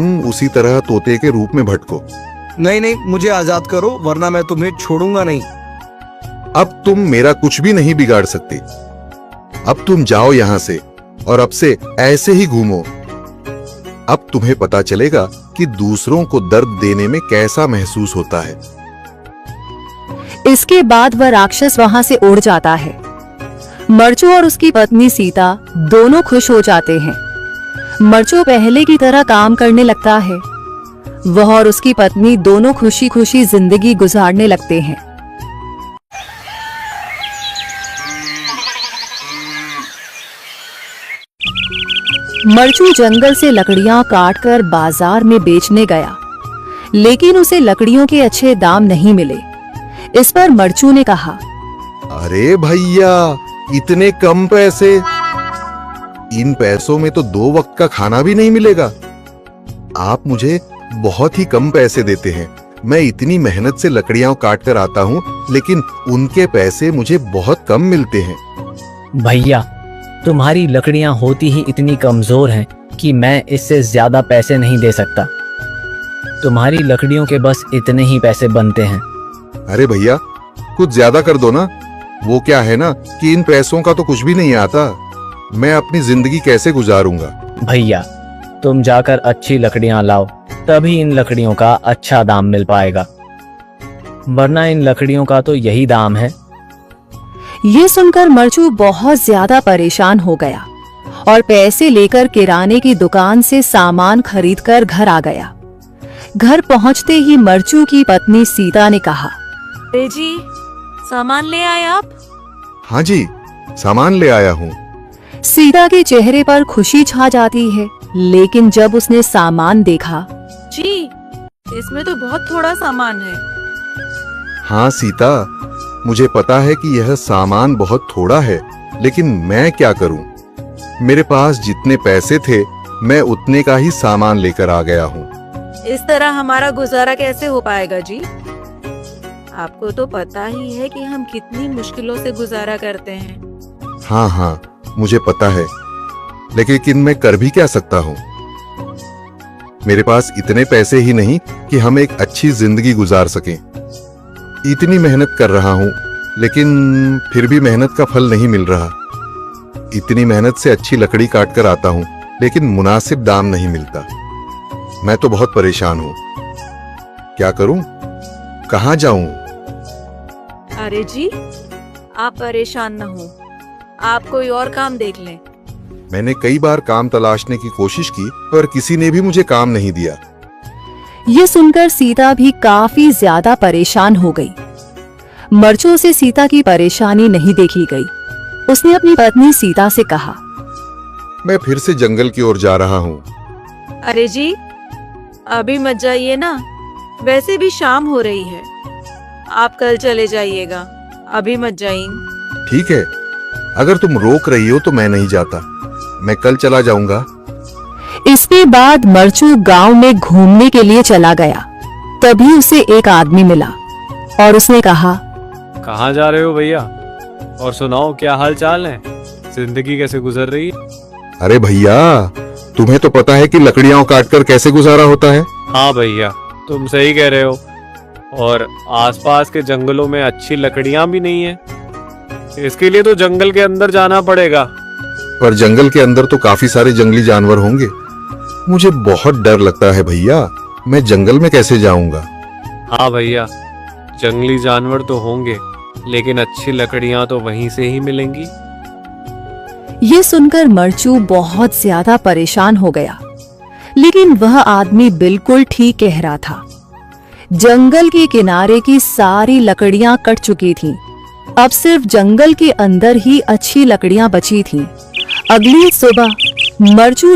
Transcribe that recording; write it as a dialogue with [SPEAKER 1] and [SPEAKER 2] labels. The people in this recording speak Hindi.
[SPEAKER 1] तुम उसी तरह तोते के रूप में भटको।
[SPEAKER 2] नहीं नहीं, मुझे आजाद करो वरना मैं तुम्हें छोड़ूंगा नहीं।
[SPEAKER 1] अब तुम मेरा कुछ भी नहीं बिगाड़ सकते। अब तुम जाओ यहाँ से और अब से ऐसे ही घूमो। अब तुम्हें पता चलेगा कि दूसरों को दर्द देने में कैसा महसूस होता है।
[SPEAKER 3] इसके बाद वह राक्षस वहां से उड़ जाता है। मरचू और उसकी पत्नी सीता दोनों खुश हो जाते हैं। मरचू पहले की तरह काम करने लगता है। वह और उसकी पत्नी दोनों खुशी खुशी जिंदगी गुजारने लगते हैं। मरचू जंगल से लकड़ियां काटकर बाजार में बेचने गया, लेकिन उसे लकड़ियों के अच्छे दाम नहीं मिले। इस पर मरचू ने कहा,
[SPEAKER 1] अरे भैया, इतने कम पैसे? इन पैसों में तो 2 वक्त का खाना भी नहीं मिलेगा। आप मुझे बहुत ही कम पैसे देते हैं। मैं इतनी मेहनत से लकड़ियां काट कर आता हूँ, लेकिन उनके पैसे मुझे बहुत कम मिलते हैं।
[SPEAKER 4] भैया, तुम्हारी लकड़ियां होती ही इतनी कमजोर हैं कि मैं इससे ज्यादा पैसे नहीं दे सकता। तुम्हारी लकड़ियों के बस इतने ही पैसे बनते हैं।
[SPEAKER 1] अरे भैया, कुछ ज्यादा कर दो ना। वो क्या है ना कि इन पैसों का तो कुछ भी नहीं आता। मैं अपनी जिंदगी कैसे गुजारूंगा?
[SPEAKER 4] भैया, तुम जाकर अच्छी लकड़ियां लाओ, तभी इन लकड़ियों का अच्छा दाम मिल पाएगा, वरना इन लकड़ियों का तो यही दाम है।
[SPEAKER 3] ये सुनकर मरचू बहुत ज्यादा परेशान हो गया और पैसे लेकर किराने की दुकान से सामान खरीदकर घर आ गया। घर पहुंचते ही मरचू की पत्नी सीता ने कहा,
[SPEAKER 5] अरे जी, सामान ले आए आप?
[SPEAKER 1] हाँ जी, सामान ले आया हूँ।
[SPEAKER 3] सीता के चेहरे पर खुशी छा जाती है, लेकिन जब उसने सामान देखा,
[SPEAKER 5] जी, इसमें तो बहुत थोड़ा सामान है।
[SPEAKER 1] हाँ सीता, मुझे पता है कि यह सामान बहुत थोड़ा है, लेकिन मैं क्या करूं? मेरे पास जितने पैसे थे, मैं उतने का ही सामान लेकर आ गया हूँ।
[SPEAKER 5] इस तरह हमारा गुजारा कैसे हो पाएगा जी? आपको तो पता ही है कि हम कितनी मुश्किलों से गुजारा करते हैं।
[SPEAKER 1] हाँ हाँ, मुझे पता है, लेकिन मैं कर भी क्या सकता हूँ? मेरे पास इतने पैसे ही नहीं कि हम एक अच्छी जिंदगी गुजार सकें। इतनी मेहनत कर रहा हूँ, लेकिन फिर भी मेहनत का फल नहीं मिल रहा। इतनी मेहनत से अच्छी लकड़ी काट कर आता हूँ, लेकिन मुनासिब दाम नहीं मिलता। मैं तो बहुत परेशान हूँ। क्या करूँ? कहाँ जाऊँ?
[SPEAKER 5] अरे जी, आप परेशान न हो, आप कोई और काम देख लें।
[SPEAKER 1] मैंने कई बार काम तलाशने की कोशिश की, पर किसी ने भी मुझे काम नहीं दिया।
[SPEAKER 3] ये सुनकर सीता भी काफी ज्यादा परेशान हो गई। मरचू से सीता की परेशानी नहीं देखी गई। उसने अपनी पत्नी सीता से कहा,
[SPEAKER 1] मैं फिर से जंगल की ओर जा रहा हूँ।
[SPEAKER 5] अरे जी, अभी मत जाइए ना, वैसे भी शाम हो रही है। आप कल चले जाइएगा, अभी मत जाइए।
[SPEAKER 1] ठीक है, अगर तुम रोक रही हो तो मैं नहीं जाता। मैं कल चला जाऊंगा।
[SPEAKER 3] इसके बाद मरचू गांव में घूमने के लिए चला गया। तभी उसे एक आदमी मिला और उसने कहा,
[SPEAKER 6] कहाँ जा रहे हो भैया? और सुनाओ, क्या हाल चाल है? जिंदगी कैसे गुजर रही है?
[SPEAKER 1] अरे भैया, तुम्हें तो पता है कि लकड़ियां काटकर कैसे गुजारा होता है।
[SPEAKER 6] हाँ भैया, तुम सही कह रहे हो। और आसपास के जंगलों में अच्छी लकड़ियां भी नहीं है। इसके लिए तो जंगल के अंदर जाना पड़ेगा।
[SPEAKER 1] पर जंगल के अंदर तो काफी सारे जंगली जानवर होंगे। मुझे बहुत डर लगता है भैया। मैं जंगल में कैसे जाऊंगा?
[SPEAKER 6] हाँ भैया, जंगली जानवर तो होंगे, लेकिन अच्छी लकड़ियां तो वहीं से ही मिलेंगी।
[SPEAKER 3] ये सुनकर मरचू बहुत ज्यादा परेशान हो गया, लेकिन वह आदमी बिल्कुल ठीक कह रहा था। जंगल के किनारे की सारी लकड़ियां कट चुकी थीं। अब सिर्फ जंगल के अंदर ही अच्छी लकड़ियां बची थीं। अगली सुबह मरचू